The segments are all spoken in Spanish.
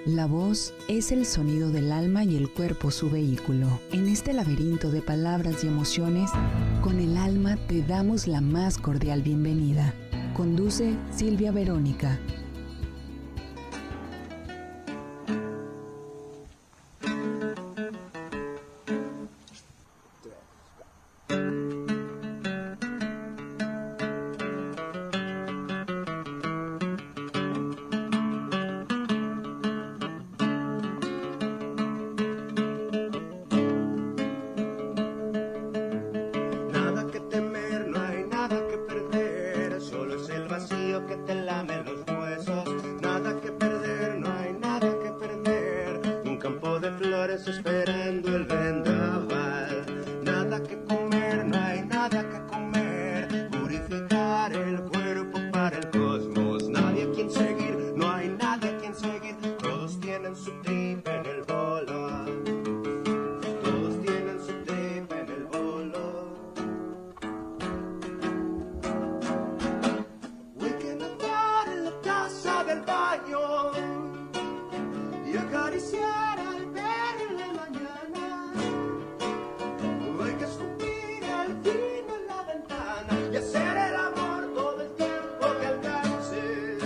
La voz es el sonido del alma y el cuerpo su vehículo. En este laberinto de palabras y emociones, con el alma te damos la más cordial bienvenida. Conduce Silvia Verónica. Esperando el vendaval, nada que comer, no hay nada que comer, purificar el cuerpo para el cosmos, nadie a quien seguir, no hay nadie a quien seguir, todos tienen su trip en el bolo, todos tienen su trip en el bolo. We can andar en la taza del baño y acariciar al perro en la mañana. Hay que escupir el vino en la ventana y hacer el amor todo el tiempo que alcance.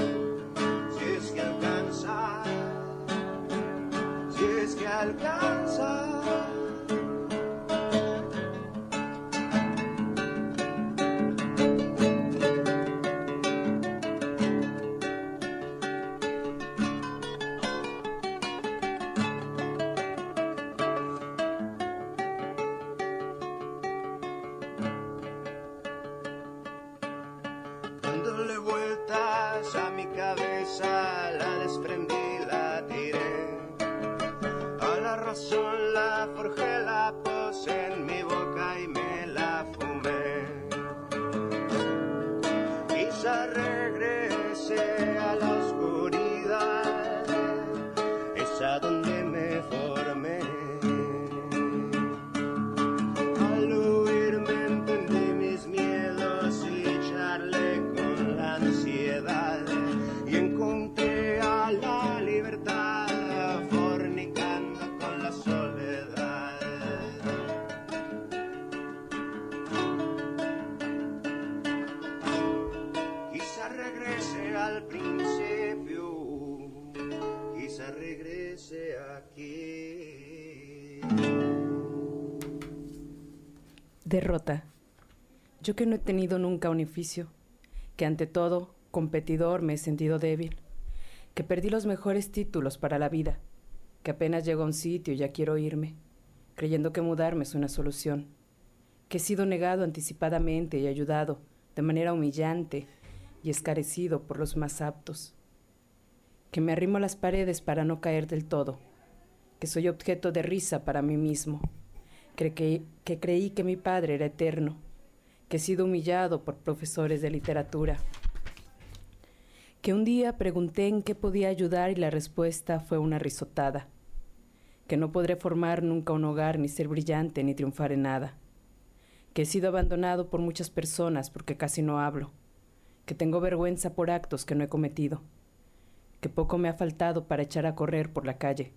Si es que alcanza, si es que alcanza. Dándole vueltas a mi cabeza, la desprendí, la tiré. A la razón la forjé, la puse en mi boca y me la fumé. Quizá regrese a la oscuridad, esa donde me formé. Al huirme entendí mis miedos y charlé con la ansiedad y encontré a la libertad fornicando con la soledad. Quizá regrese al principio, quizá regrese aquí. Derrota. Yo que no he tenido nunca un oficio, que ante todo, competidor, me he sentido débil, que perdí los mejores títulos para la vida, que apenas llego a un sitio y ya quiero irme, creyendo que mudarme es una solución, que he sido negado anticipadamente y ayudado de manera humillante y escarecido por los más aptos, que me arrimo a las paredes para no caer del todo, que soy objeto de risa para mí mismo, que creí que mi padre era eterno, que he sido humillado por profesores de literatura, que un día pregunté en qué podía ayudar y la respuesta fue una risotada, que no podré formar nunca un hogar, ni ser brillante, ni triunfar en nada, que he sido abandonado por muchas personas porque casi no hablo, que tengo vergüenza por actos que no he cometido, que poco me ha faltado para echar a correr por la calle,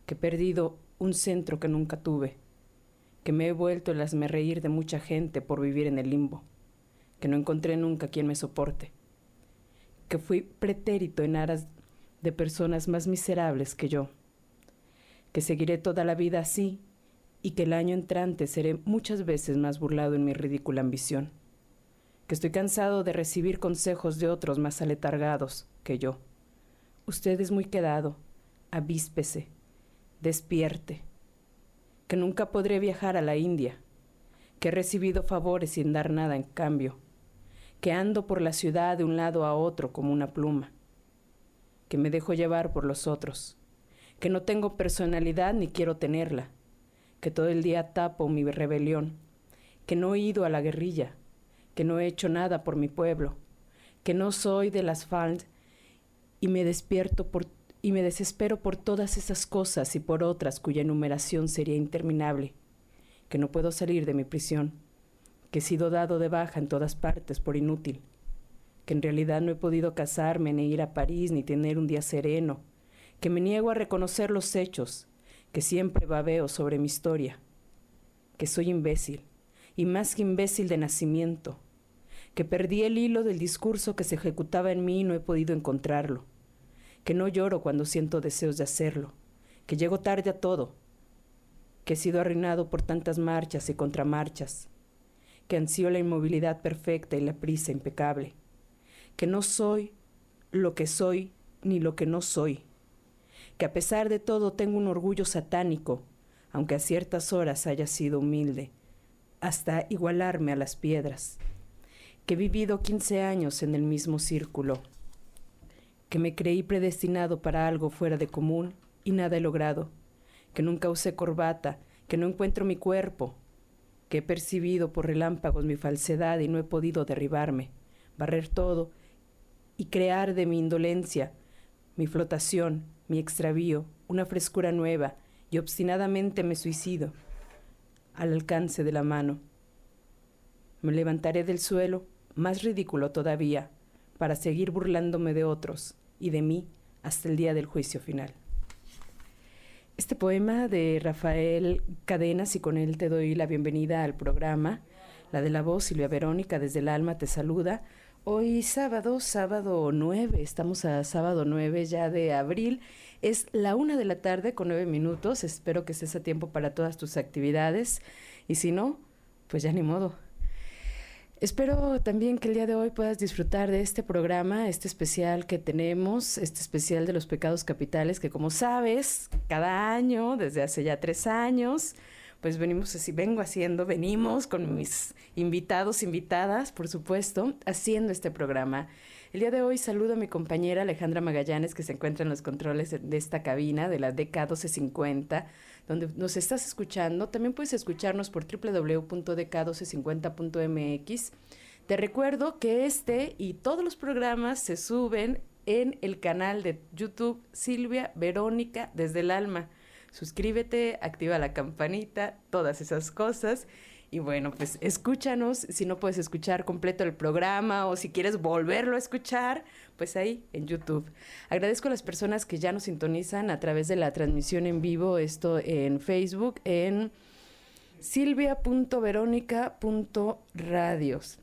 que he perdido un centro que nunca tuve, que me he vuelto el hazmerreír de mucha gente por vivir en el limbo, que no encontré nunca quien me soporte, que fui pretérito en aras de personas más miserables que yo, que seguiré toda la vida así y que el año entrante seré muchas veces más burlado en mi ridícula ambición, que estoy cansado de recibir consejos de otros más aletargados que yo. Usted es muy quedado, avíspese, despierte, que nunca podré viajar a la India, que he recibido favores sin dar nada en cambio, que ando por la ciudad de un lado a otro como una pluma, que me dejo llevar por los otros, que no tengo personalidad ni quiero tenerla, que todo el día tapo mi rebelión, que no he ido a la guerrilla, que no he hecho nada por mi pueblo, que no soy de las FALD y me desespero por todas esas cosas y por otras cuya enumeración sería interminable, que no puedo salir de mi prisión, que he sido dado de baja en todas partes por inútil, que en realidad no he podido casarme, ni ir a París, ni tener un día sereno, que me niego a reconocer los hechos, que siempre babeo sobre mi historia, que soy imbécil, y más que imbécil de nacimiento, que perdí el hilo del discurso que se ejecutaba en mí y no he podido encontrarlo, que no lloro cuando siento deseos de hacerlo, que llego tarde a todo, que he sido arruinado por tantas marchas y contramarchas, que ansío la inmovilidad perfecta y la prisa impecable, que no soy lo que soy ni lo que no soy, que a pesar de todo tengo un orgullo satánico, aunque a ciertas horas haya sido humilde, hasta igualarme a las piedras, que he vivido 15 años en el mismo círculo, que me creí predestinado para algo fuera de común y nada he logrado, que nunca usé corbata, que no encuentro mi cuerpo, que he percibido por relámpagos mi falsedad y no he podido derribarme, barrer todo y crear de mi indolencia, mi flotación, mi extravío, una frescura nueva, y obstinadamente me suicido, al alcance de la mano. Me levantaré del suelo, más ridículo todavía, para seguir burlándome de otros y de mí hasta el día del juicio final. Este poema de Rafael Cadenas, y con él te doy la bienvenida al programa. La de la voz, Silvia Verónica, desde el alma te saluda. Hoy sábado 9, estamos a sábado 9 ya de abril. Es la 1:00 con 9 minutos. Espero que estés a tiempo para todas tus actividades. Y si no, pues ya ni modo. Espero también que el día de hoy puedas disfrutar de este programa, este especial que tenemos, este especial de los pecados capitales, que como sabes, cada año, desde hace ya 3 años, pues venimos con mis invitados, invitadas, por supuesto, haciendo este programa. El día de hoy saludo a mi compañera Alejandra Magallanes, que se encuentra en los controles de esta cabina de la DK1250, donde nos estás escuchando. También puedes escucharnos por www.dk1250.mx. Te recuerdo que este y todos los programas se suben en el canal de YouTube Silvia Verónica desde el alma. Suscríbete, activa la campanita, todas esas cosas. Y bueno, pues escúchanos. Si no puedes escuchar completo el programa o si quieres volverlo a escuchar, pues ahí en YouTube. Agradezco a las personas que ya nos sintonizan a través de la transmisión en vivo, esto en Facebook, en silvia.veronica.radios.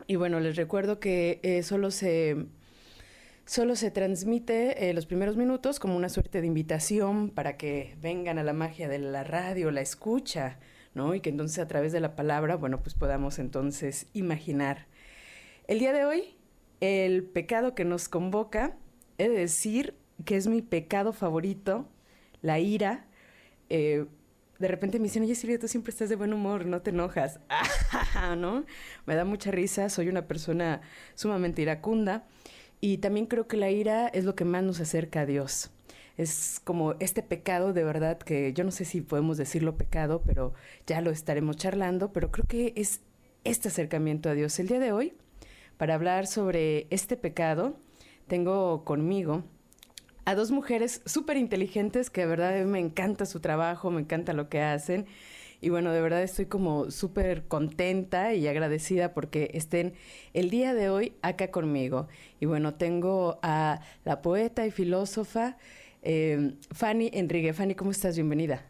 Y bueno, les recuerdo que solo se transmite los primeros minutos como una suerte de invitación para que vengan a la magia de la radio, la escucha, ¿no? Y que entonces a través de la palabra, bueno, pues podamos entonces imaginar. El día de hoy, el pecado que nos convoca, he de decir que es mi pecado favorito, la ira. De repente me dicen, oye Silvia, tú siempre estás de buen humor, no te enojas, ¿no? Me da mucha risa, soy una persona sumamente iracunda. Y también creo que la ira es lo que más nos acerca a Dios. Es como este pecado de verdad que yo no sé si podemos decirlo pecado, pero ya lo estaremos charlando, pero creo que es este acercamiento a Dios. El día de hoy, para hablar sobre este pecado, tengo conmigo a 2 mujeres súper inteligentes que de verdad me encanta su trabajo, me encanta lo que hacen. Y bueno, de verdad estoy como súper contenta y agradecida porque estén el día de hoy acá conmigo. Y bueno, tengo a la poeta y filósofa Fanny Enrique. Fanny, ¿cómo estás? Bienvenida.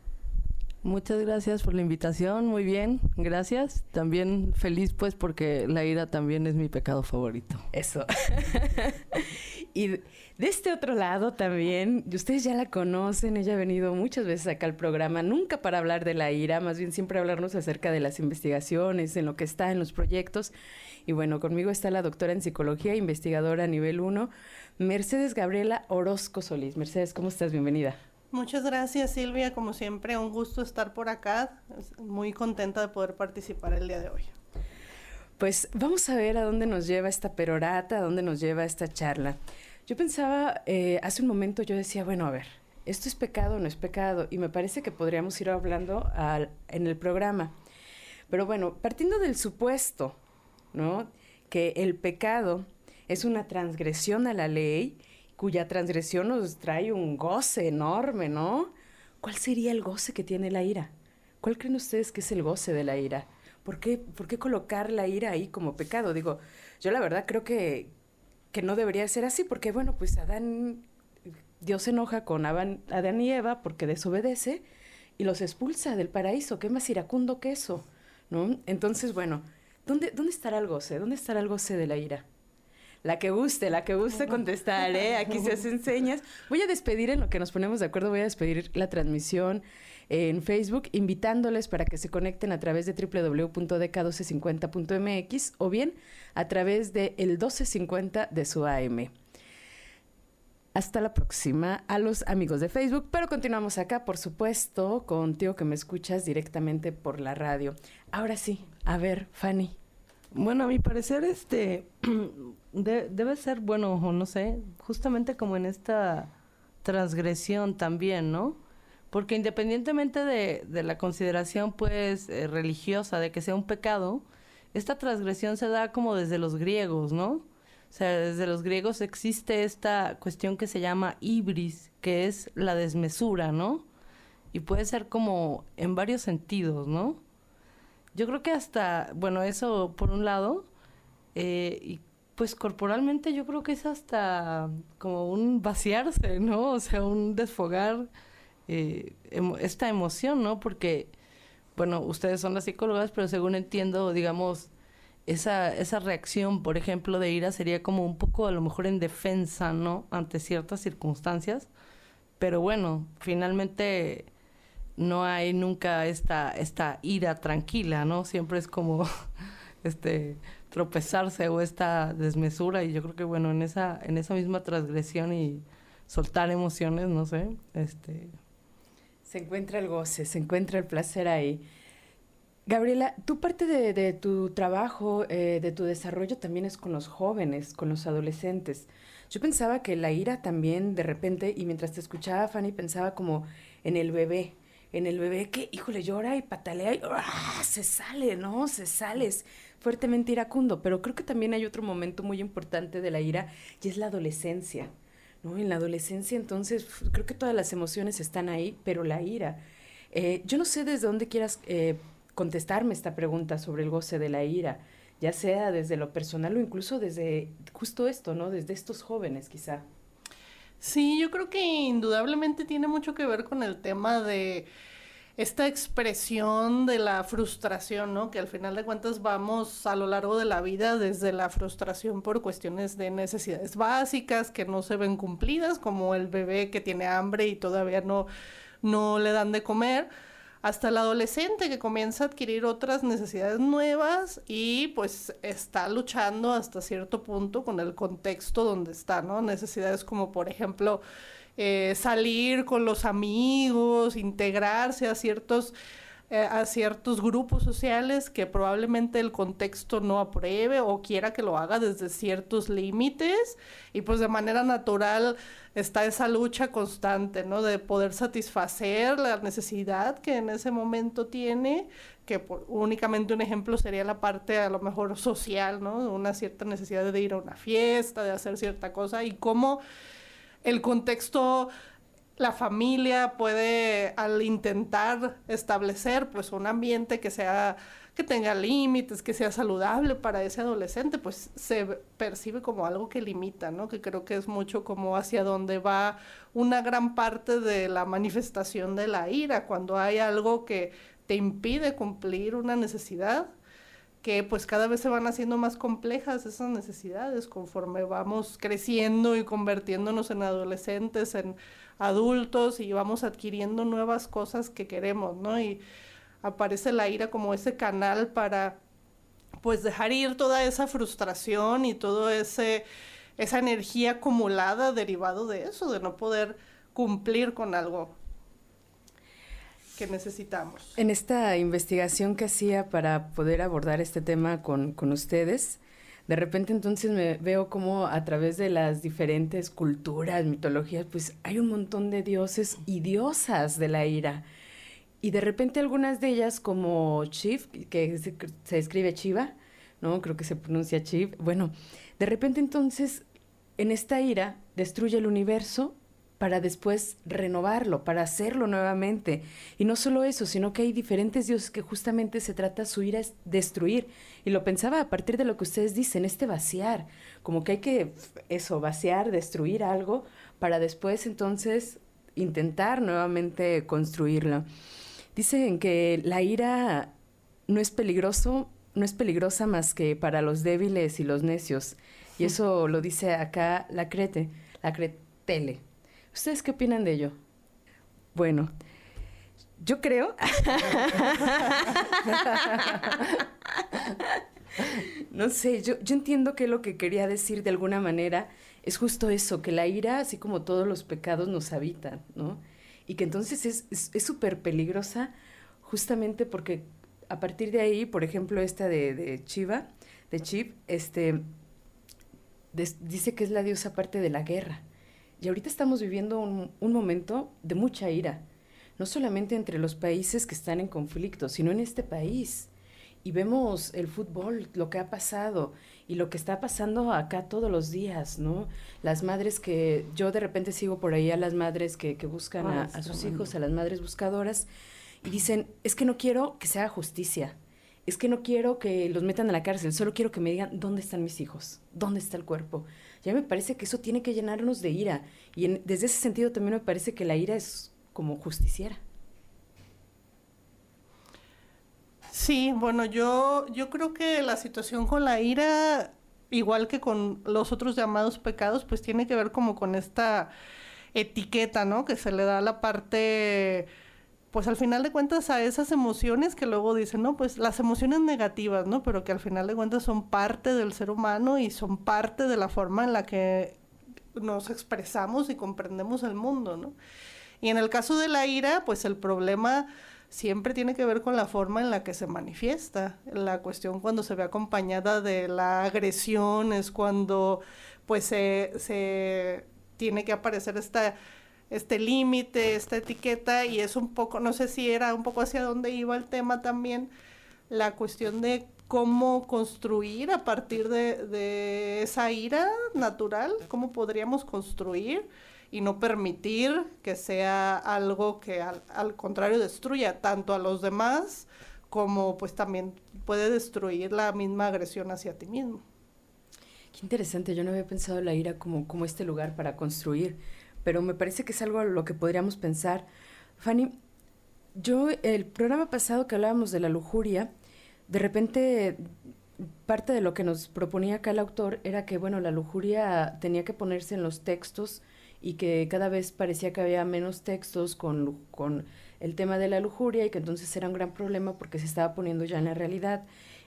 Muchas gracias por la invitación, muy bien, gracias. También feliz pues porque la ira también es mi pecado favorito. Eso. Y de este otro lado también, y ustedes ya la conocen, ella ha venido muchas veces acá al programa, nunca para hablar de la ira, más bien siempre hablarnos acerca de las investigaciones, en lo que está en los proyectos. Y bueno, conmigo está la doctora en psicología, investigadora a nivel 1, Mercedes Gabriela Orozco Solís. Mercedes, ¿cómo estás? Bienvenida. Muchas gracias, Silvia. Como siempre, un gusto estar por acá. Muy contenta de poder participar el día de hoy. Pues vamos a ver a dónde nos lleva esta perorata, a dónde nos lleva esta charla. Yo pensaba, hace un momento yo decía, bueno, a ver, ¿esto es pecado o no es pecado? Y me parece que podríamos ir hablando en el programa. Pero bueno, partiendo del supuesto, ¿no?, que el pecado es una transgresión a la ley, cuya transgresión nos trae un goce enorme, ¿no? ¿Cuál sería el goce que tiene la ira? ¿Cuál creen ustedes que es el goce de la ira? ¿Por qué colocar la ira ahí como pecado? Digo, yo la verdad creo que no debería ser así, porque bueno, pues Adán Dios se enoja con Adán y Eva porque desobedece y los expulsa del paraíso. ¿Qué más iracundo que eso? ¿No? Entonces, bueno, ¿dónde estará el goce? ¿Dónde estará el goce de la ira? La que guste contestar, ¿eh? Aquí se hacen señas. Voy a despedir, en lo que nos ponemos de acuerdo, voy a despedir la transmisión en Facebook, invitándoles para que se conecten a través de www.dk1250.mx o bien a través de el 1250 de su AM. Hasta la próxima a los amigos de Facebook, pero continuamos acá, por supuesto, contigo que me escuchas directamente por la radio. Ahora sí, a ver, Fanny. Bueno, a mi parecer, debe ser, bueno, o no sé, justamente como en esta transgresión también, ¿no? Porque independientemente de la consideración, pues, religiosa, de que sea un pecado, esta transgresión se da como desde los griegos, ¿no? O sea, desde los griegos existe esta cuestión que se llama ibris, que es la desmesura, ¿no? Y puede ser como en varios sentidos, ¿no? Yo creo que hasta, bueno, eso por un lado, y pues corporalmente yo creo que es hasta como un vaciarse, ¿no? O sea, un desfogar esta emoción, ¿no? Porque, bueno, ustedes son las psicólogas, pero según entiendo, digamos, esa reacción, por ejemplo, de ira sería como un poco a lo mejor en defensa, ¿no? Ante ciertas circunstancias, pero bueno, finalmente no hay nunca esta ira tranquila, ¿no? Siempre es como tropezarse o esta desmesura, y yo creo que bueno, en esa misma transgresión y soltar emociones, no sé, Se encuentra el goce, se encuentra el placer ahí. Gabriela, tú parte de tu trabajo, de tu desarrollo también es con los jóvenes, con los adolescentes. Yo pensaba que la ira también de repente, y mientras te escuchaba, Fanny, pensaba como en el bebé que, híjole, llora y patalea y se sale, ¿no? Se sale, es fuertemente iracundo. Pero creo que también hay otro momento muy importante de la ira y es la adolescencia, ¿no? En la adolescencia, entonces, creo que todas las emociones están ahí, pero la ira. Yo no sé desde dónde quieras contestarme esta pregunta sobre el goce de la ira, ya sea desde lo personal o incluso desde justo esto, ¿no? Desde estos jóvenes, quizá. Sí, yo creo que indudablemente tiene mucho que ver con el tema de esta expresión de la frustración, ¿no? Que al final de cuentas vamos a lo largo de la vida desde la frustración por cuestiones de necesidades básicas que no se ven cumplidas, como el bebé que tiene hambre y todavía no le dan de comer, hasta el adolescente que comienza a adquirir otras necesidades nuevas y pues está luchando hasta cierto punto con el contexto donde está, ¿no? Necesidades como, por ejemplo, salir con los amigos, integrarse a ciertos grupos sociales que probablemente el contexto no apruebe o quiera que lo haga desde ciertos límites, y pues de manera natural está esa lucha constante, ¿no? De poder satisfacer la necesidad que en ese momento tiene, que únicamente un ejemplo sería la parte a lo mejor social, ¿no? Una cierta necesidad de ir a una fiesta, de hacer cierta cosa, y cómo el contexto, la familia puede, al intentar establecer pues un ambiente que tenga límites, que sea saludable para ese adolescente, pues se percibe como algo que limita, ¿no? Que creo que es mucho como hacia donde va una gran parte de la manifestación de la ira, cuando hay algo que te impide cumplir una necesidad, que pues cada vez se van haciendo más complejas esas necesidades conforme vamos creciendo y convirtiéndonos en adolescentes, en adultos, y vamos adquiriendo nuevas cosas que queremos, ¿no? Y aparece la ira como ese canal para pues dejar ir toda esa frustración y toda esa energía acumulada derivado de eso, de no poder cumplir con algo que necesitamos. En esta investigación que hacía para poder abordar este tema con ustedes, de repente entonces me veo como a través de las diferentes culturas, mitologías, pues hay un montón de dioses y diosas de la ira. Y de repente algunas de ellas como Shiv, que se escribe Shiva, ¿no? Creo que se pronuncia Shiv. Bueno, de repente entonces en esta ira destruye el universo, para después renovarlo, para hacerlo nuevamente. Y no solo eso, sino que hay diferentes dioses que justamente se trata su ira es destruir. Y lo pensaba a partir de lo que ustedes dicen, vaciar, como que hay que vaciar, destruir algo, para después entonces intentar nuevamente construirlo. Dicen que la ira no es peligrosa más que para los débiles y los necios. Y eso lo dice acá la Cretele. ¿Ustedes qué opinan de ello? Bueno, yo creo... No sé, yo entiendo que lo que quería decir de alguna manera es justo eso, que la ira, así como todos los pecados, nos habitan, ¿no? Y que entonces es súper peligrosa justamente porque a partir de ahí, por ejemplo, esta de Chiv, dice que es la diosa aparte de la guerra. Y ahorita estamos viviendo un momento de mucha ira, no solamente entre los países que están en conflicto, sino en este país. Y vemos el fútbol, lo que ha pasado y lo que está pasando acá todos los días, ¿no? Las madres que, yo de repente sigo por ahí a las madres que buscan a sus hijos, a las madres buscadoras, y dicen, es que no quiero que se haga justicia, es que no quiero que los metan a la cárcel, solo quiero que me digan, ¿dónde están mis hijos? ¿Dónde está el cuerpo? Ya me parece que eso tiene que llenarnos de ira, y desde ese sentido también me parece que la ira es como justiciera. Sí, bueno, yo creo que la situación con la ira, igual que con los otros llamados pecados, pues tiene que ver como con esta etiqueta, ¿no? Que se le da a la parte, pues al final de cuentas a esas emociones que luego dicen, no, pues las emociones negativas, ¿no? Pero que al final de cuentas son parte del ser humano y son parte de la forma en la que nos expresamos y comprendemos el mundo, ¿no? Y en el caso de la ira, pues el problema siempre tiene que ver con la forma en la que se manifiesta. La cuestión cuando se ve acompañada de la agresión es cuando pues se tiene que aparecer este límite, esta etiqueta, y es un poco, no sé si era un poco hacia dónde iba el tema también, la cuestión de cómo construir a partir de esa ira natural, cómo podríamos construir y no permitir que sea algo que al contrario destruya tanto a los demás como pues también puede destruir la misma agresión hacia ti mismo. Qué interesante, yo no había pensado la ira como este lugar para construir, pero me parece que es algo a lo que podríamos pensar. Fanny, el programa pasado que hablábamos de la lujuria, de repente parte de lo que nos proponía acá el autor era que, bueno, la lujuria tenía que ponerse en los textos y que cada vez parecía que había menos textos con el tema de la lujuria y que entonces era un gran problema porque se estaba poniendo ya en la realidad.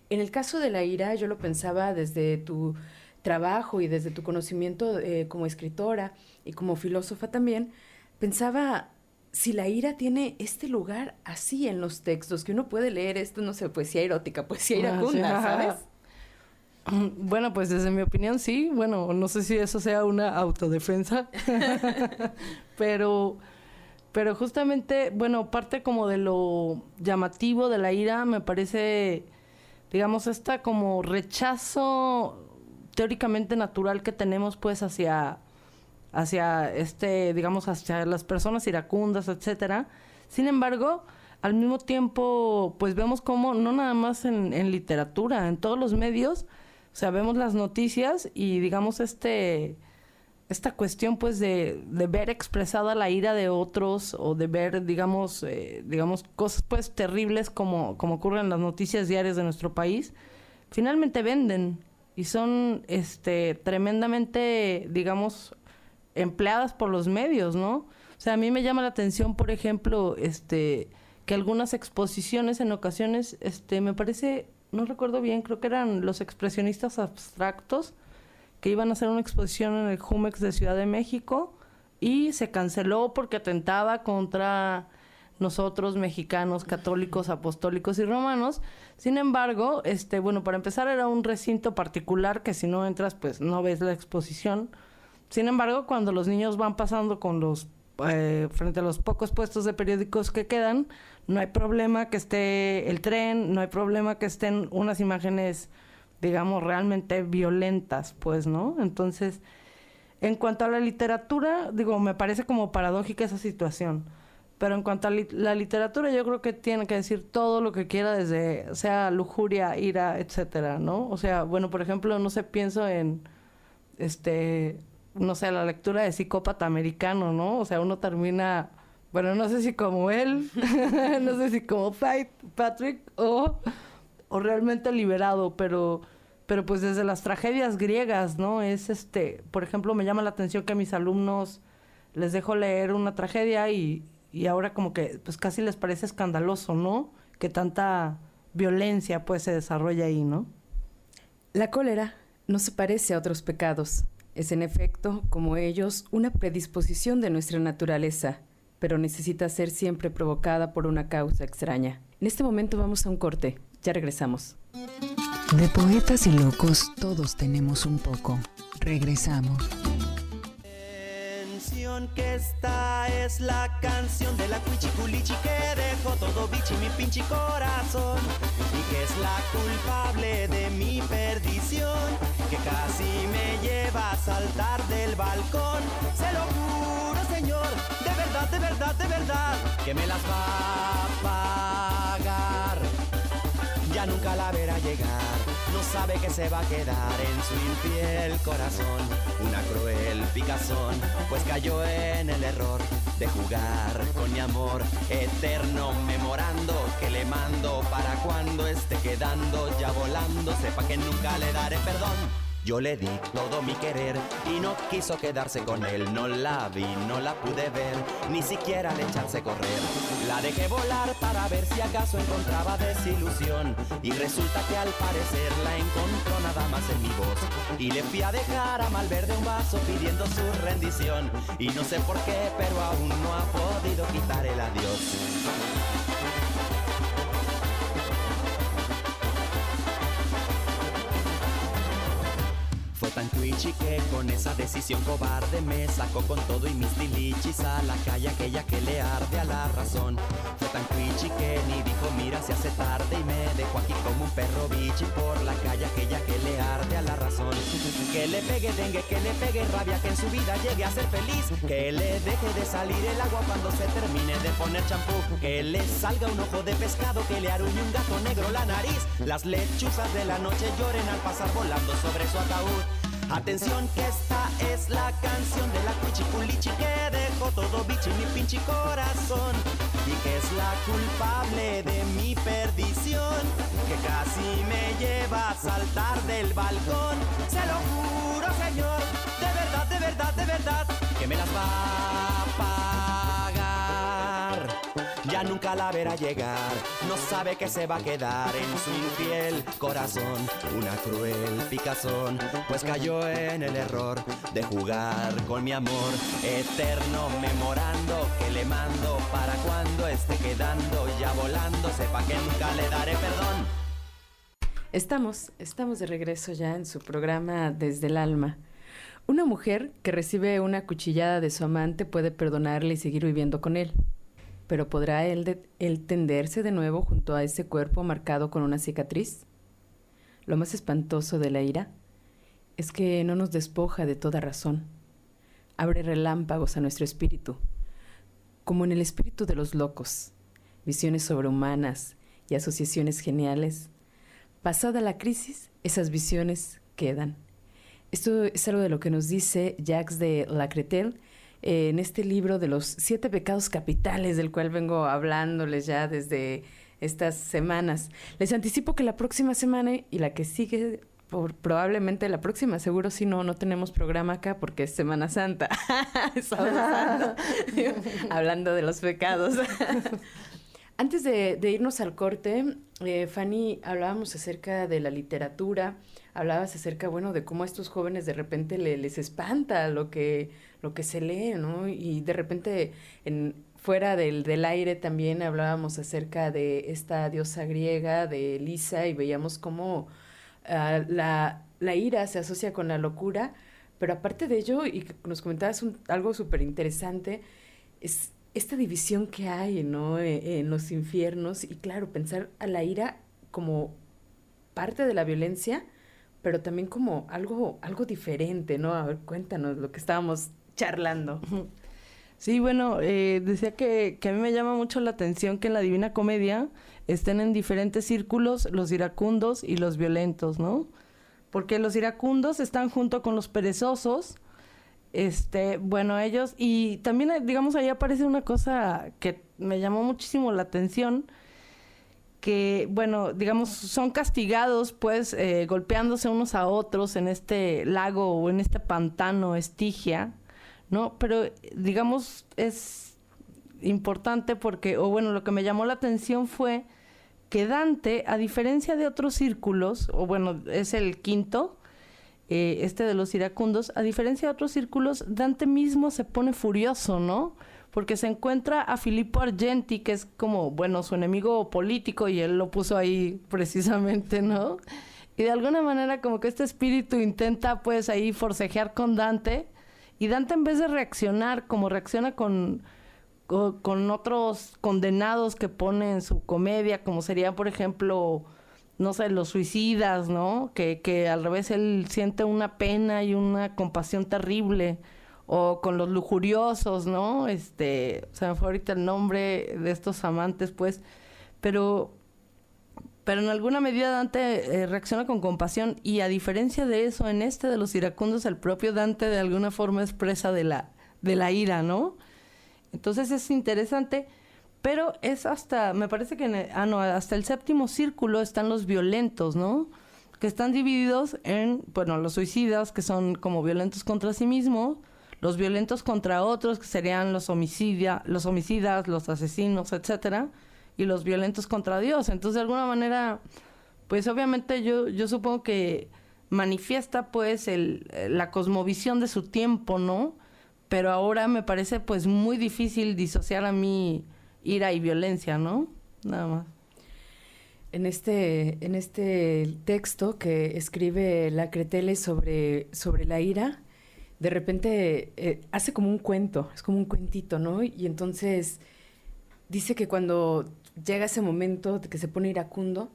En el caso de la ira, yo lo pensaba desde tu trabajo y desde tu conocimiento como escritora y como filósofa también, pensaba si la ira tiene este lugar así en los textos, que uno puede leer esto, no sé, poesía erótica, poesía iracunda, ¿sabes? Bueno, pues desde mi opinión sí, bueno, no sé si eso sea una autodefensa, pero justamente, bueno, parte como de lo llamativo de la ira me parece, digamos, esta como rechazo teóricamente natural que tenemos pues hacia digamos, hacia las personas iracundas, etcétera. Sin embargo, al mismo tiempo, pues vemos cómo, no nada más en literatura, en todos los medios, o sea, vemos las noticias y digamos esta cuestión pues de ver expresada la ira de otros o de ver, digamos cosas pues terribles como ocurren en las noticias diarias de nuestro país, finalmente venden y son tremendamente, digamos, empleadas por los medios, ¿no? O sea, a mí me llama la atención, por ejemplo, que algunas exposiciones en ocasiones, me parece, no recuerdo bien, creo que eran los expresionistas abstractos que iban a hacer una exposición en el Jumex de Ciudad de México y se canceló porque atentaba contra nosotros mexicanos, católicos, apostólicos y romanos. Sin embargo, bueno, para empezar era un recinto particular que si no entras, pues no ves la exposición. Sin embargo, cuando los niños van pasando con los frente a los pocos puestos de periódicos que quedan, no hay problema que esté el tren, no hay problema que estén unas imágenes, digamos, realmente violentas, pues, ¿no? Entonces, En cuanto a la literatura, digo, me parece como paradójica esa situación. Pero en cuanto a la literatura, yo creo que tiene que decir todo lo que quiera, desde, sea lujuria, ira, etcétera, ¿no? O sea, bueno, por ejemplo, no sé, pienso en, no sé, la lectura de Psicópata Americano, ¿no? O sea, uno termina, bueno, no sé si como él, no sé si como Patrick, o realmente liberado, pero pues desde las tragedias griegas, ¿no? Es por ejemplo, me llama la atención que a mis alumnos les dejo leer una tragedia y ahora como que pues casi les parece escandaloso, ¿no? Que tanta violencia pues se desarrolla ahí, ¿no? La cólera no se parece a otros pecados. Es en efecto, como ellos, una predisposición de nuestra naturaleza, pero necesita ser siempre provocada por una causa extraña. En este momento vamos a un corte. Ya regresamos. De poetas y locos todos tenemos un poco. Regresamos. Que esta es la canción de la cuichiculichi que dejó todo bichi mi pinche corazón y que es la culpable de mi perdición, que casi me lleva a saltar del balcón. Se lo juro, señor, de verdad, de verdad, de verdad, que me las va a pagar. Ya nunca la verá llegar, no sabe que se va a quedar en su infiel corazón. Una cruel picazón, pues cayó en el error de jugar con mi amor eterno, memorando que le mando para cuando esté quedando ya volando, sepa que nunca le daré perdón. Yo le di todo mi querer y no quiso quedarse con él. No la vi, no la pude ver, ni siquiera le echarse a correr. La dejé volar para ver si acaso encontraba desilusión, y resulta que al parecer la encontró nada más en mi voz. Y le fui a dejar a Malverde un vaso pidiendo su rendición, y no sé por qué, pero aún no ha podido quitar el adiós. Fue tan cuichi que con esa decisión cobarde me sacó con todo y mis tilichis a la calle aquella que le arde a la razón. Fue tan cuichi que ni dijo mira se hace tarde y me dejó aquí como un perro bichi por la calle aquella que le arde a la razón. Que le pegue dengue, que le pegue rabia, que en su vida llegue a ser feliz, que le deje de salir el agua cuando se termine de poner champú, que le salga un ojo de pescado, que le aruñe un gato negro la nariz, las lechuzas de la noche lloren al pasar volando sobre su ataúd. Atención que esta es la canción de la cuichiculichi que dejó todo bichi mi pinche corazón, y que es la culpable de mi perdición, que casi me lleva a saltar del balcón. Se lo juro, señor, de verdad, de verdad, de verdad, que me las va a pagar. Ya nunca la verá llegar, no sabe que se va a quedar en su infiel corazón. Una cruel picazón, pues cayó en el error de jugar con mi amor eterno, memorando que le mando para cuando esté quedando ya volando, sepa que nunca le daré perdón. Estamos de regreso ya en su programa Desde el Alma. Una mujer que recibe una cuchillada de su amante puede perdonarle y seguir viviendo con él. Pero ¿podrá él tenderse de nuevo junto a ese cuerpo marcado con una cicatriz? Lo más espantoso de la ira es que no nos despoja de toda razón. Abre relámpagos a nuestro espíritu, como en el espíritu de los locos, visiones sobrehumanas y asociaciones geniales. Pasada la crisis, esas visiones quedan. Esto es algo de lo que nos dice Jacques de Lacretelle en este libro de los 7 pecados capitales, del cual vengo hablándoles ya desde estas semanas. Les anticipo que la próxima semana y la que sigue, probablemente la próxima, seguro si no tenemos programa acá porque es Semana Santa. Hablando de los pecados. Antes de irnos al corte, Fanny, hablábamos acerca de la literatura, hablabas acerca, bueno, de cómo a estos jóvenes de repente les espanta lo que se lee, ¿no? Y de repente, fuera del aire también hablábamos acerca de esta diosa griega, de Elisa, y veíamos cómo la ira se asocia con la locura, pero aparte de ello, y nos comentabas algo súper interesante, es esta división que hay, ¿no? En los infiernos, y claro, pensar a la ira como parte de la violencia, pero también como algo diferente, ¿no? A ver, cuéntanos lo que estábamos charlando. Sí, bueno, decía que a mí me llama mucho la atención que en la Divina Comedia estén en diferentes círculos los iracundos y los violentos, ¿no? Porque los iracundos están junto con los perezosos, bueno, ellos, y también, digamos, ahí aparece una cosa que me llamó muchísimo la atención, que, bueno, digamos, son castigados, pues, golpeándose unos a otros en este lago o en este pantano Estigia, ¿no? Pero, digamos, es importante porque, o bueno, lo que me llamó la atención fue que Dante, a diferencia de otros círculos, o bueno, es el quinto, de los iracundos, a diferencia de otros círculos, Dante mismo se pone furioso, ¿no? Porque se encuentra a Filippo Argenti, que es como, bueno, su enemigo político, y él lo puso ahí precisamente, ¿no? Y de alguna manera como que este espíritu intenta, pues, ahí forcejear con Dante, y Dante, en vez de reaccionar como reacciona con otros condenados que pone en su comedia, como sería, por ejemplo, no sé, los suicidas, ¿no? Que al revés él siente una pena y una compasión terrible. O con los lujuriosos, ¿no? Se me fue ahorita el nombre de estos amantes, pues. Pero en alguna medida Dante reacciona con compasión, y a diferencia de eso, en de los iracundos, el propio Dante de alguna forma expresa de la ira, ¿no? Entonces es interesante, pero es me parece que hasta el séptimo círculo están los violentos, ¿no? Que están divididos en, bueno, los suicidas, que son como violentos contra sí mismos, los violentos contra otros, que serían los homicidas, los asesinos, etcétera, y los violentos contra Dios. Entonces, de alguna manera, pues obviamente yo supongo que manifiesta, pues, la cosmovisión de su tiempo, ¿no? Pero ahora me parece, pues, muy difícil disociar a mí ira y violencia, ¿no? Nada más. En este texto que escribe Lacretelle sobre la ira, de repente hace como un cuento, es como un cuentito, ¿no? Y entonces dice que cuando llega ese momento de que se pone iracundo,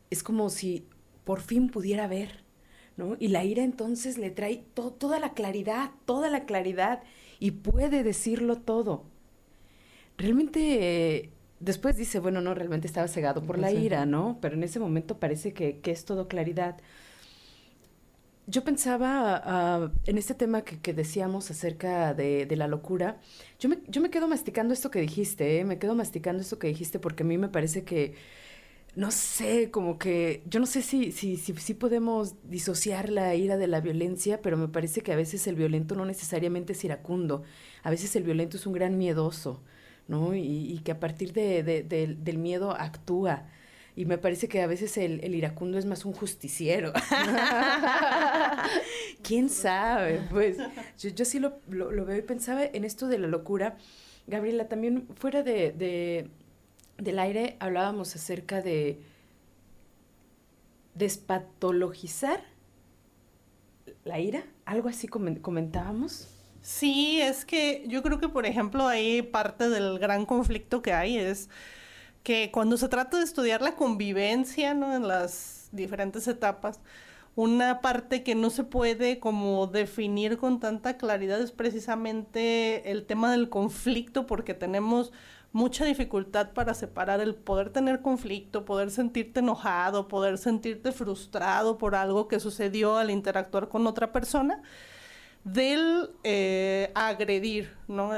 es como si por fin pudiera ver, ¿no? Y la ira entonces le trae toda la claridad, y puede decirlo todo. Realmente, después dice, bueno, no, realmente estaba cegado por la ira, ¿no? Pero en ese momento parece que es todo claridad. Yo pensaba en este tema que decíamos acerca de la locura. Yo me quedo masticando esto que dijiste, ¿eh? Me quedo masticando esto que dijiste, porque a mí me parece que, no sé, como que, yo no sé si podemos disociar la ira de la violencia, pero me parece que a veces el violento no necesariamente es iracundo. A veces el violento es un gran miedoso, ¿no? Y que a partir del miedo actúa. Y me parece que a veces el iracundo es más un justiciero. ¿Quién sabe? Pues yo sí lo veo y pensaba en esto de la locura. Gabriela, también fuera del aire hablábamos acerca de despatologizar la ira. Algo así comentábamos. Sí, es que yo creo que, por ejemplo, ahí parte del gran conflicto que hay es que cuando se trata de estudiar la convivencia, ¿no? En las diferentes etapas, una parte que no se puede como definir con tanta claridad es precisamente el tema del conflicto, porque tenemos mucha dificultad para separar el poder tener conflicto, poder sentirte enojado, poder sentirte frustrado por algo que sucedió al interactuar con otra persona, del agredir, ¿no?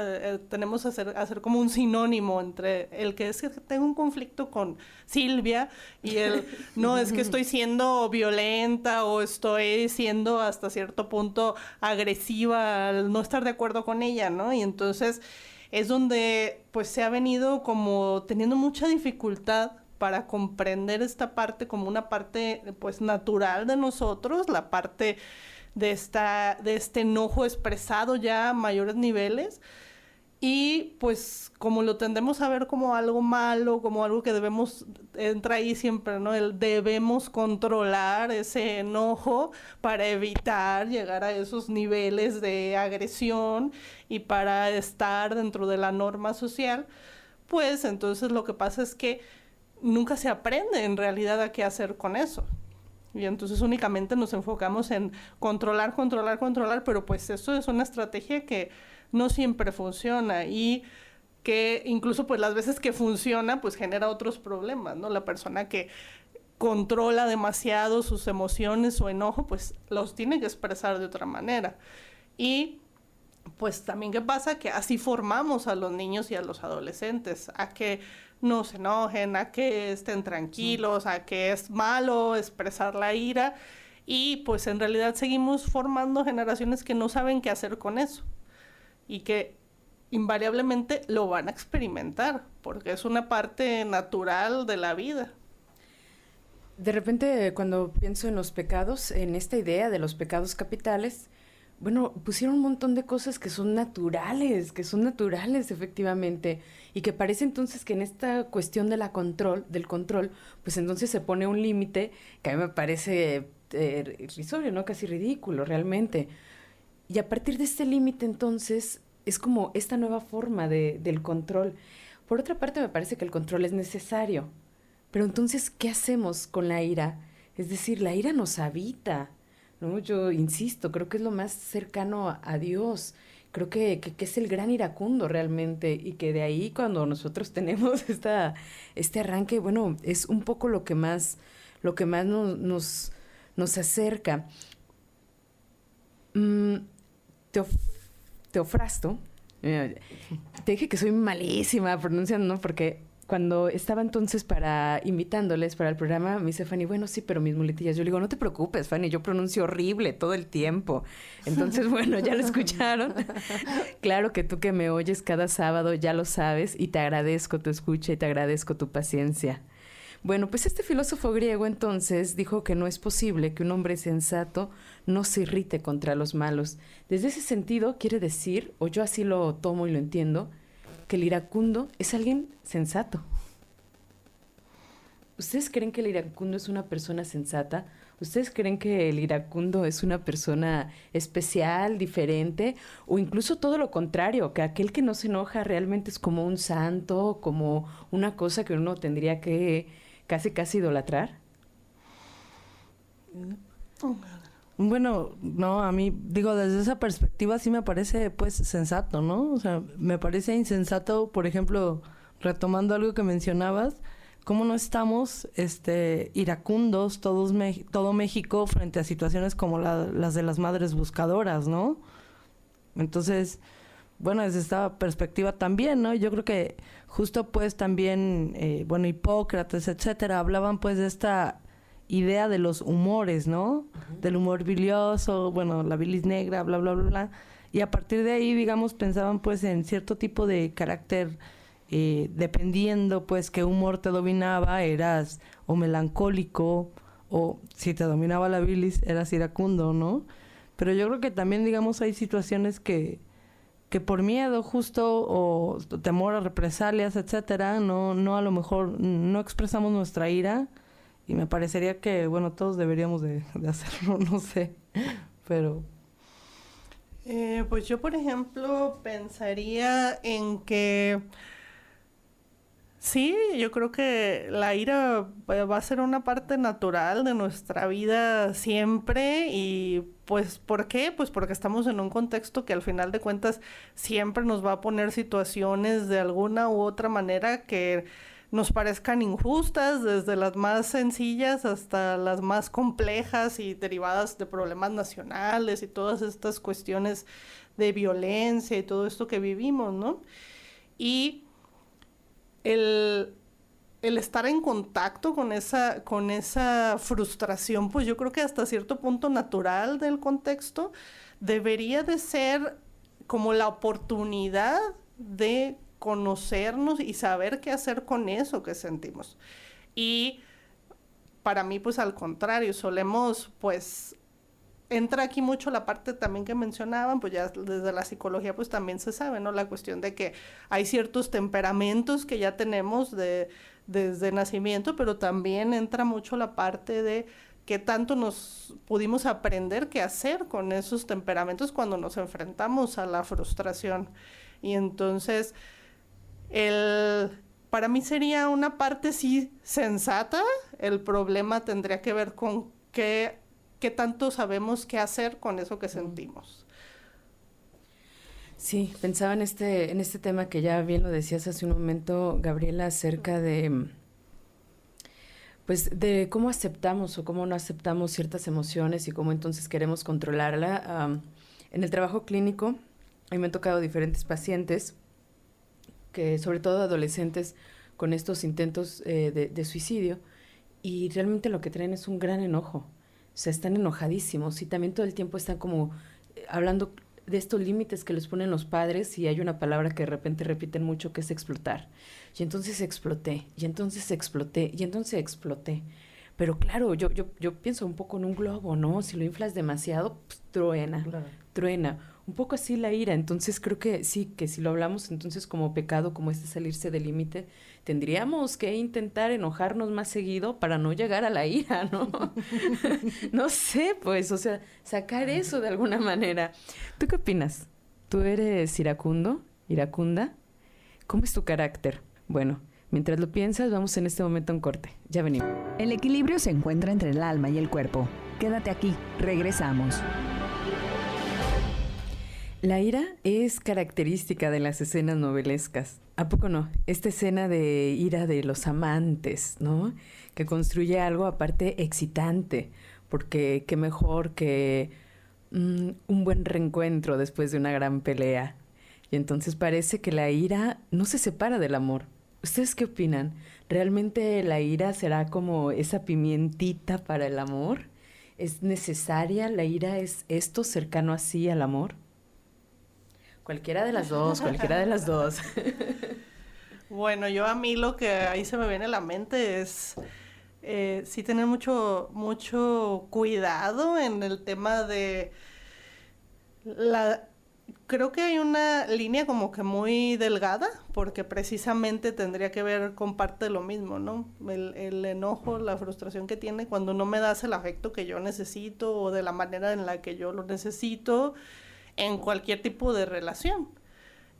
Tenemos que hacer como un sinónimo entre el que es que tengo un conflicto con Silvia y el no, es que estoy siendo violenta o estoy siendo hasta cierto punto agresiva al no estar de acuerdo con ella, ¿no? Y entonces es donde pues se ha venido como teniendo mucha dificultad para comprender esta parte como una parte pues natural de nosotros, la parte de este enojo expresado ya a mayores niveles, y pues como lo tendemos a ver como algo malo, como algo que entra ahí siempre, ¿no? Debemos controlar ese enojo para evitar llegar a esos niveles de agresión y para estar dentro de la norma social, pues entonces lo que pasa es que nunca se aprende en realidad a qué hacer con eso. Y entonces únicamente nos enfocamos en controlar, pero pues eso es una estrategia que no siempre funciona y que incluso pues las veces que funciona pues genera otros problemas, ¿no? La persona que controla demasiado sus emociones, su enojo, pues los tiene que expresar de otra manera. Y pues también qué pasa, que así formamos a los niños y a los adolescentes, a que no se enojen, a que estén tranquilos, a que es malo expresar la ira, y pues en realidad seguimos formando generaciones que no saben qué hacer con eso y que invariablemente lo van a experimentar porque es una parte natural de la vida. De repente, cuando pienso en los pecados, en esta idea de los pecados capitales, bueno, pusieron un montón de cosas que son naturales efectivamente, y que parece entonces que en esta cuestión del control, pues entonces se pone un límite que a mí me parece irrisorio, ¿no? Casi ridículo, realmente. Y a partir de este límite, entonces, es como esta nueva forma del control. Por otra parte, me parece que el control es necesario. Pero entonces, ¿qué hacemos con la ira? Es decir, la ira nos habita, ¿no? Yo insisto, creo que es lo más cercano a Dios. Creo que es el gran iracundo realmente, y que de ahí cuando nosotros tenemos este arranque, bueno, es un poco lo que más nos acerca. Teofrasto, te dije que soy malísima pronunciando, ¿no? Porque cuando estaba entonces invitándoles para el programa, me dice Fanny, bueno, sí, pero mis muletillas. Yo le digo, no te preocupes, Fanny, yo pronuncio horrible todo el tiempo. Entonces, bueno, ya lo escucharon. Claro que tú que me oyes cada sábado ya lo sabes, y te agradezco tu escucha y te agradezco tu paciencia. Bueno, pues este filósofo griego entonces dijo que no es posible que un hombre sensato no se irrite contra los malos. Desde ese sentido quiere decir, o yo así lo tomo y lo entiendo, que el iracundo es alguien sensato. ¿Ustedes creen que el iracundo es una persona sensata? ¿Ustedes creen que el iracundo es una persona especial, diferente? O incluso todo lo contrario, que aquel que no se enoja realmente es como un santo, como una cosa que uno tendría que casi idolatrar. Bueno, no, a mí, digo, desde esa perspectiva sí me parece, pues, sensato, ¿no? O sea, me parece insensato, por ejemplo, retomando algo que mencionabas, cómo no estamos, iracundos, todo México, frente a situaciones como las de las madres buscadoras, ¿no? Entonces, bueno, desde esta perspectiva también, ¿no? Yo creo que justo, pues, también, Hipócrates, etcétera, hablaban, pues, de esta idea de los humores, ¿no? Uh-huh. Del humor bilioso, bueno, la bilis negra, bla, bla, bla, bla. Y a partir de ahí, digamos, pensaban, pues, en cierto tipo de carácter, dependiendo, pues, qué humor te dominaba, eras o melancólico, o si te dominaba la bilis, eras iracundo, ¿no? Pero yo creo que también, digamos, hay situaciones que por miedo justo o temor a represalias, etcétera, no a lo mejor no expresamos nuestra ira. Y me parecería que, bueno, todos deberíamos de hacerlo, no sé, pero... Pues yo, por ejemplo, pensaría en que... Sí, yo creo que la ira va a ser una parte natural de nuestra vida siempre. Y pues, ¿por qué? Pues porque estamos en un contexto que al final de cuentas siempre nos va a poner situaciones de alguna u otra manera que nos parezcan injustas, desde las más sencillas hasta las más complejas y derivadas de problemas nacionales y todas estas cuestiones de violencia y todo esto que vivimos, ¿no? Y el estar en contacto con esa frustración, pues yo creo que hasta cierto punto natural del contexto, debería de ser como la oportunidad de conocernos y saber qué hacer con eso que sentimos. Y para mí, pues al contrario, solemos, pues, entra aquí mucho la parte también que mencionaban, pues ya desde la psicología pues también se sabe, ¿no? La cuestión de que hay ciertos temperamentos que ya tenemos desde nacimiento, pero también entra mucho la parte de qué tanto nos pudimos aprender qué hacer con esos temperamentos cuando nos enfrentamos a la frustración. Y entonces, para mí sería una parte sí sensata. El problema tendría que ver con qué tanto sabemos qué hacer con eso que sentimos. Sí, pensaba en este tema que ya bien lo decías hace un momento, Gabriela, acerca de, pues, de cómo aceptamos o cómo no aceptamos ciertas emociones y cómo entonces queremos controlarla. En el trabajo clínico, a mí me han tocado diferentes pacientes, que sobre todo adolescentes con estos intentos de suicidio, y realmente lo que traen es un gran enojo. O sea, están enojadísimos y también todo el tiempo están como hablando de estos límites que les ponen los padres, y hay una palabra que de repente repiten mucho, que es explotar. Y entonces exploté, y entonces exploté, y entonces exploté. Pero claro, yo pienso un poco en un globo, ¿no? Si lo inflas demasiado, pues, truena, claro. Truena. Un poco así la ira. Entonces creo que sí, que si lo hablamos entonces como pecado, como salirse del límite, tendríamos que intentar enojarnos más seguido para no llegar a la ira, ¿no? No sé, pues, o sea, sacar eso de alguna manera. ¿Tú qué opinas? ¿Tú eres iracunda? ¿Cómo es tu carácter? Bueno, mientras lo piensas, vamos en este momento a un corte. Ya venimos. El equilibrio se encuentra entre el alma y el cuerpo. Quédate aquí, regresamos. La ira es característica de las escenas novelescas. ¿A poco no? Esta escena de ira de los amantes, ¿no? Que construye algo aparte excitante, porque qué mejor que un buen reencuentro después de una gran pelea. Y entonces parece que la ira no se separa del amor. ¿Ustedes qué opinan? ¿Realmente la ira será como esa pimientita para el amor? ¿Es necesaria? ¿La ira es esto cercano así al amor? Cualquiera de las dos. Bueno, a mí lo que ahí se me viene a la mente es sí tener mucho cuidado en el tema de creo que hay una línea como que muy delgada, porque precisamente tendría que ver con parte de lo mismo, ¿no? El enojo, la frustración que tiene cuando no me das el afecto que yo necesito o de la manera en la que yo lo necesito, en cualquier tipo de relación.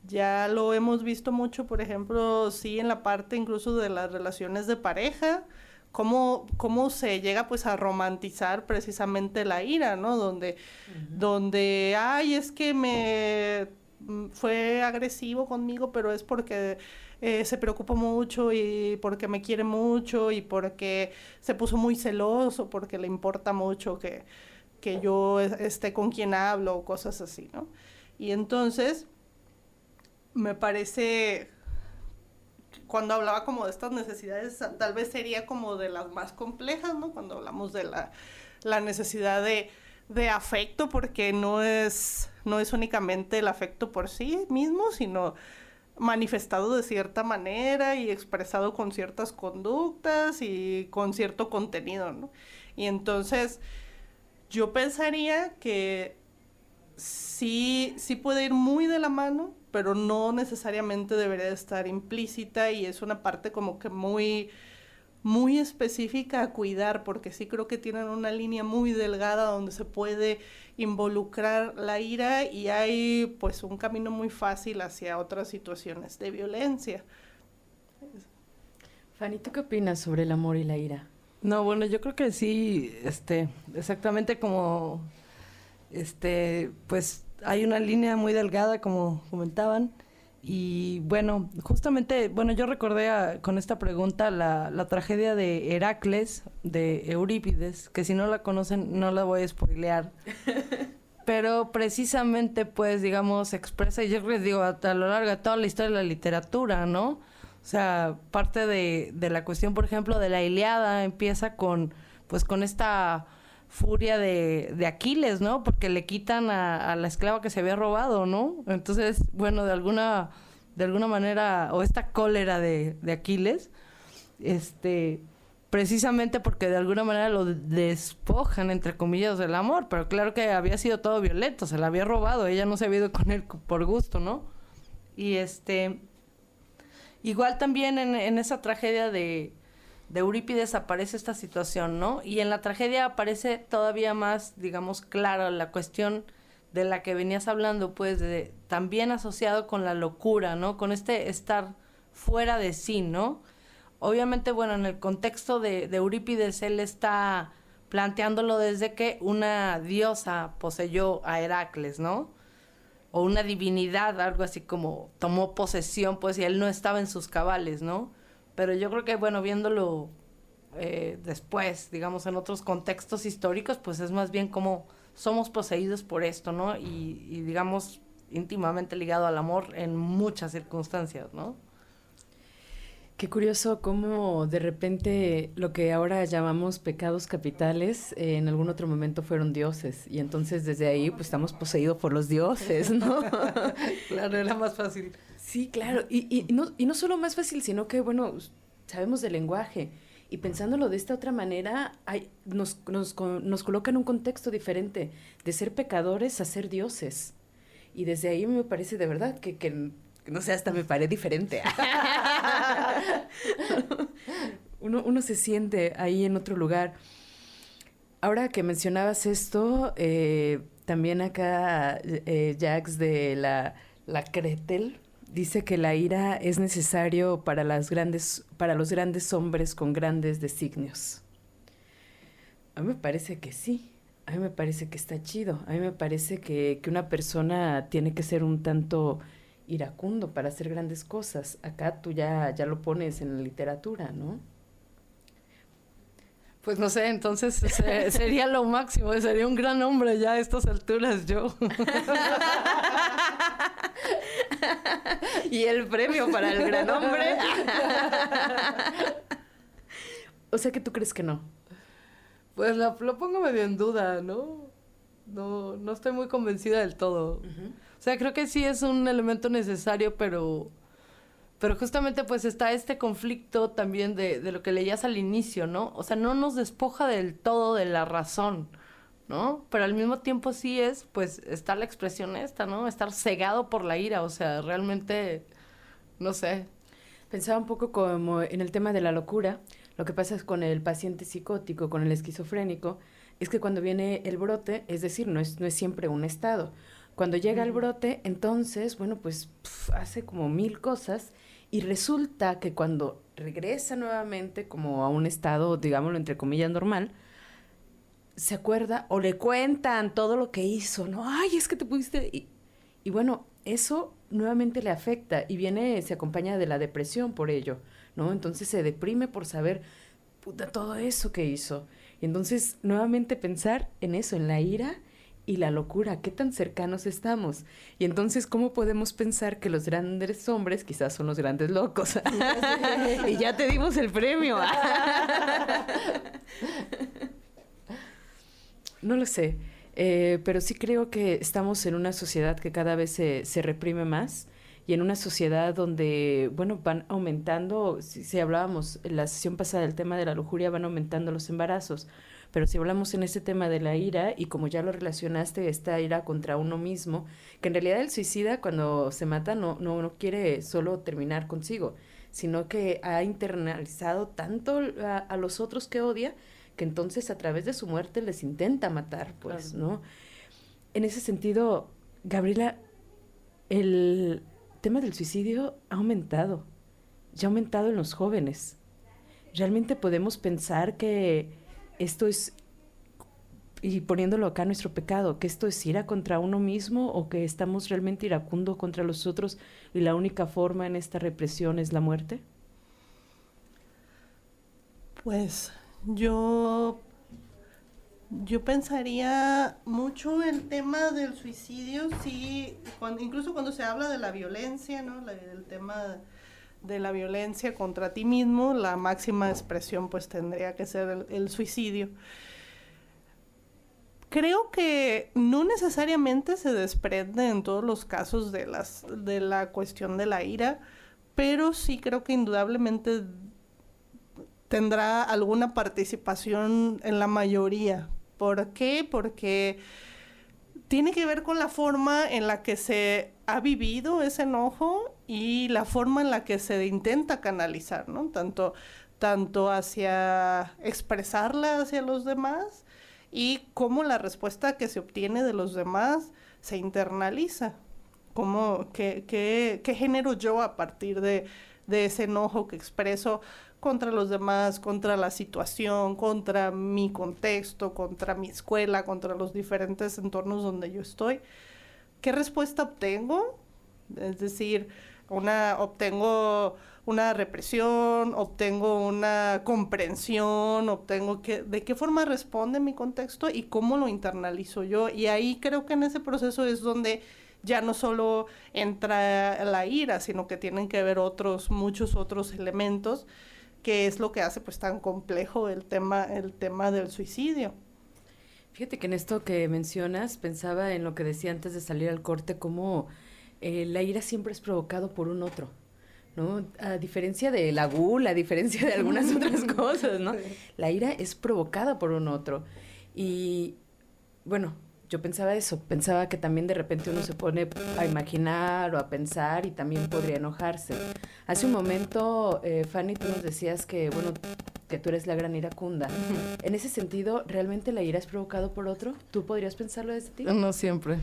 Ya lo hemos visto mucho, por ejemplo, sí, en la parte incluso de las relaciones de pareja, cómo se llega pues a romantizar precisamente la ira, ¿no? Donde ay, es que me fue agresivo conmigo, pero es porque se preocupa mucho y porque me quiere mucho y porque se puso muy celoso, porque le importa mucho que yo esté con quien hablo o cosas así, ¿no? Y entonces me parece, cuando hablaba como de estas necesidades, tal vez sería como de las más complejas, ¿no? Cuando hablamos de la necesidad de afecto, porque no es únicamente el afecto por sí mismo, sino manifestado de cierta manera y expresado con ciertas conductas y con cierto contenido, ¿no? Y entonces yo pensaría que sí puede ir muy de la mano, pero no necesariamente debería estar implícita, y es una parte como que muy, muy específica a cuidar, porque sí creo que tienen una línea muy delgada donde se puede involucrar la ira y hay pues un camino muy fácil hacia otras situaciones de violencia. Fanny, ¿tú qué opinas sobre el amor y la ira? No, bueno, yo creo que sí, exactamente como, pues hay una línea muy delgada, como comentaban, y bueno, justamente, bueno, yo recordé con esta pregunta la tragedia de Heracles, de Eurípides, que si no la conocen, no la voy a spoilear, pero precisamente, pues, digamos, expresa, y yo les digo, a lo largo de toda la historia de la literatura, ¿no? O sea, parte de la cuestión, por ejemplo, de la Ilíada empieza con esta furia de Aquiles, ¿no? Porque le quitan a la esclava que se había robado, ¿no? Entonces, bueno, de alguna manera, o esta cólera de Aquiles, precisamente porque de alguna manera lo despojan, entre comillas, del amor, pero claro que había sido todo violento, se la había robado, ella no se había ido con él por gusto, ¿no? Y igual también en esa tragedia de Eurípides aparece esta situación, ¿no? Y en la tragedia aparece todavía más, digamos, claro, la cuestión de la que venías hablando, pues, también asociado con la locura, ¿no? Con estar fuera de sí, ¿no? Obviamente, bueno, en el contexto de Eurípides, él está planteándolo desde que una diosa poseyó a Heracles, ¿no? O una divinidad, algo así como tomó posesión, pues, y él no estaba en sus cabales, ¿no? Pero yo creo que, bueno, viéndolo después, digamos, en otros contextos históricos, pues es más bien como somos poseídos por esto, ¿no? Y digamos, íntimamente ligado al amor en muchas circunstancias, ¿no? Qué curioso cómo de repente lo que ahora llamamos pecados capitales en algún otro momento fueron dioses y entonces desde ahí pues estamos poseídos por los dioses, ¿no? Claro, era más fácil. Sí, claro, y no solo más fácil, sino que bueno, sabemos del lenguaje y pensándolo de esta otra manera nos coloca en un contexto diferente de ser pecadores a ser dioses y desde ahí me parece de verdad que no sé, hasta me paré diferente. Uno se siente ahí en otro lugar. Ahora que mencionabas esto, también acá Jacques de la Cretel dice que la ira es necesario para los grandes hombres con grandes designios. A mí me parece que sí. A mí me parece que está chido. A mí me parece que una persona tiene que ser un tanto iracundo para hacer grandes cosas. Acá tú ya lo pones en la literatura, ¿no? Pues no sé, entonces sería lo máximo, sería un gran hombre ya a estas alturas yo. Y el premio para el gran hombre. O sea que tú crees que no. Pues lo pongo medio en duda, ¿no? No estoy muy convencida del todo. Uh-huh. O sea, creo que sí es un elemento necesario, pero justamente pues está este conflicto también de lo que leías al inicio, ¿no? O sea, no nos despoja del todo de la razón, ¿no? Pero al mismo tiempo sí pues, está la expresión esta, ¿no? Estar cegado por la ira, o sea, realmente, no sé. Pensaba un poco como en el tema de la locura. Lo que pasa es con el paciente psicótico, con el esquizofrénico, es que cuando viene el brote, es decir, no es siempre un estado. Cuando llega el brote, entonces, bueno, pues hace como 1000 cosas y resulta que cuando regresa nuevamente como a un estado, digámoslo entre comillas, normal, se acuerda o le cuentan todo lo que hizo, ¿no? Ay, es que te pudiste... Y bueno, eso nuevamente le afecta y se acompaña de la depresión por ello, ¿no? Entonces se deprime por saber, puta, todo eso que hizo. Y entonces nuevamente pensar en eso, en la ira y la locura, qué tan cercanos estamos. Y entonces, ¿cómo podemos pensar que los grandes hombres quizás son los grandes locos? Y ya te dimos el premio. No lo sé, pero sí creo que estamos en una sociedad que cada vez se reprime más y en una sociedad donde, bueno, van aumentando, si hablábamos en la sesión pasada del tema de la lujuria, van aumentando los embarazos. Pero si hablamos en ese tema de la ira, y como ya lo relacionaste, esta ira contra uno mismo, que en realidad el suicida cuando se mata no quiere solo terminar consigo, sino que ha internalizado tanto a los otros que odia, que entonces a través de su muerte les intenta matar, pues, claro, ¿no? En ese sentido, Gabriela, el tema del suicidio ha aumentado, ya ha aumentado en los jóvenes. Realmente podemos pensar que esto es, y poniéndolo acá, nuestro pecado, que esto es ira contra uno mismo o que estamos realmente iracundo contra los otros y la única forma en esta represión es la muerte. Pues yo pensaría mucho el tema del suicidio, sí, incluso cuando se habla de la violencia, ¿no? El tema de la violencia contra ti mismo, la máxima expresión pues tendría que ser el suicidio. Creo que no necesariamente se desprende en todos los casos de la cuestión de la ira, pero sí creo que indudablemente tendrá alguna participación en la mayoría. ¿Por qué? Porque tiene que ver con la forma en la que se ha vivido ese enojo y la forma en la que se intenta canalizar, ¿no? Tanto hacia expresarla hacia los demás y cómo la respuesta que se obtiene de los demás se internaliza. ¿Qué genero yo a partir de de ese enojo que expreso contra los demás, contra la situación, contra mi contexto, contra mi escuela, contra los diferentes entornos donde yo estoy. ¿Qué respuesta obtengo? Es decir, obtengo una represión, obtengo una comprensión, de qué forma responde mi contexto y cómo lo internalizo yo. Y ahí creo que en ese proceso es donde ya no solo entra la ira, sino que tienen que ver muchos otros elementos, que es lo que hace pues tan complejo el tema del suicidio. Fíjate que en esto que mencionas, pensaba en lo que decía antes de salir al corte, como la ira siempre es provocado por un otro, ¿no? A diferencia de la gula, a diferencia de algunas otras cosas, ¿no? La ira es provocada por un otro. Y, bueno, yo pensaba que también de repente uno se pone a imaginar o a pensar y también podría enojarse. Hace un momento, Fanny, tú nos decías que, bueno, que tú eres la gran iracunda. En ese sentido, ¿realmente la ira es provocado por otro? ¿Tú podrías pensarlo desde ti? No siempre.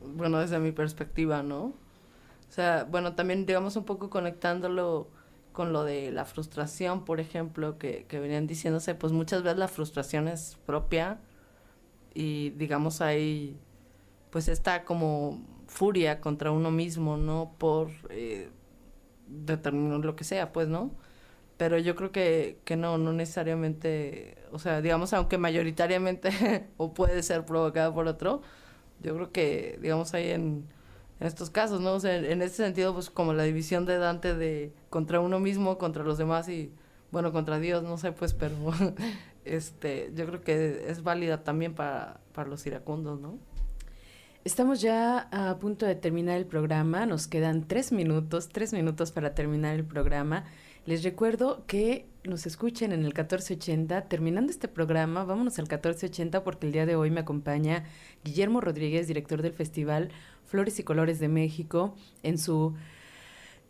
Bueno, desde mi perspectiva, ¿no? O sea, bueno, también digamos un poco conectándolo con lo de la frustración, por ejemplo, que venían diciéndose, pues muchas veces la frustración es propia y digamos hay pues esta como furia contra uno mismo, ¿no? Por determinar lo que sea, pues, ¿no? Pero yo creo que no necesariamente, o sea, digamos, aunque mayoritariamente o puede ser provocada por otro, yo creo que, digamos, hay en estos casos, ¿no? O sea, en ese sentido, pues, como la división de Dante de contra uno mismo, contra los demás y, bueno, contra Dios, no sé, pues, pero yo creo que es válida también para los iracundos, ¿no? Estamos ya a punto de terminar el programa, nos quedan 3 minutos para terminar el programa. Les recuerdo que nos escuchen en el 1480. Terminando este programa, vámonos al 1480 porque el día de hoy me acompaña Guillermo Rodríguez, director del Festival Flores y Colores de México, en su,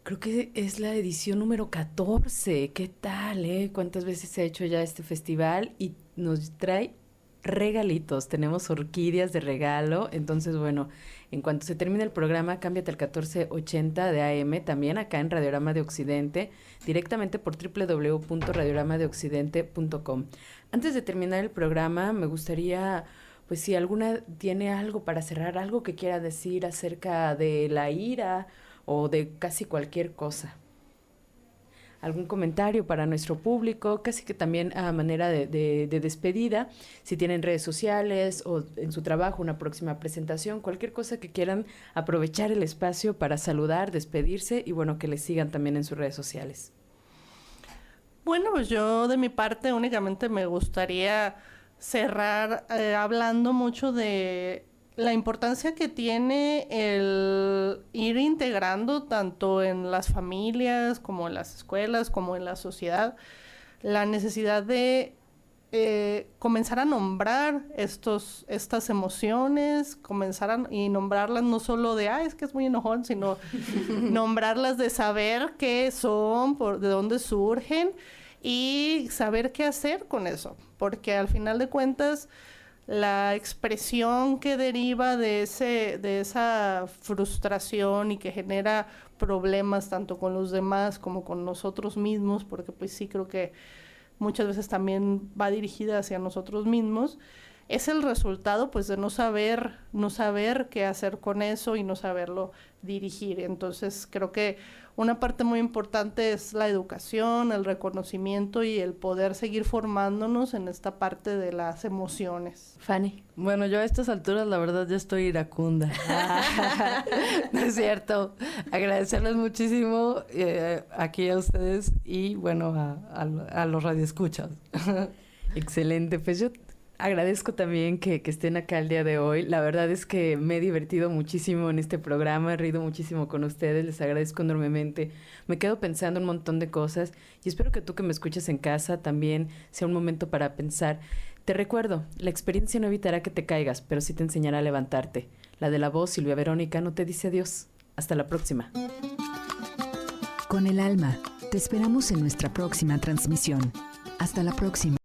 creo que es la edición número 14. ¿Qué tal, ¿Cuántas veces se ha hecho ya este festival? Y nos trae regalitos, tenemos orquídeas de regalo, entonces bueno, en cuanto se termine el programa, cámbiate al 1480 de AM, también acá en Radiorama de Occidente, directamente por www.radioramadeoccidente.com. Antes de terminar el programa, me gustaría, pues si alguna tiene algo para cerrar, algo que quiera decir acerca de la ira o de casi cualquier cosa. Algún comentario para nuestro público, casi que también a manera de despedida, si tienen redes sociales o en su trabajo una próxima presentación, cualquier cosa que quieran aprovechar el espacio para saludar, despedirse y bueno, que les sigan también en sus redes sociales. Bueno, pues yo de mi parte únicamente me gustaría cerrar hablando mucho de la importancia que tiene el ir integrando tanto en las familias como en las escuelas como en la sociedad la necesidad de comenzar a nombrar estas emociones, y nombrarlas no solo de, es que es muy enojón, sino nombrarlas de saber qué son, de dónde surgen y saber qué hacer con eso, porque al final de cuentas la expresión que deriva de esa frustración y que genera problemas tanto con los demás como con nosotros mismos, porque pues sí creo que muchas veces también va dirigida hacia nosotros mismos, es el resultado pues de no saber qué hacer con eso y no saberlo dirigir. Entonces creo que una parte muy importante es la educación, el reconocimiento y el poder seguir formándonos en esta parte de las emociones. Fanny. Bueno, yo a estas alturas la verdad ya estoy iracunda. No es cierto. Agradecerles muchísimo aquí a ustedes y bueno a los radioescuchas. Excelente, pues yo agradezco también que estén acá el día de hoy. La verdad es que me he divertido muchísimo en este programa, he reído muchísimo con ustedes, les agradezco enormemente. Me quedo pensando un montón de cosas y espero que tú que me escuches en casa también sea un momento para pensar. Te recuerdo, la experiencia no evitará que te caigas, pero sí te enseñará a levantarte. La de la voz, Silvia Verónica, no te dice adiós. Hasta la próxima. Con el alma, te esperamos en nuestra próxima transmisión. Hasta la próxima.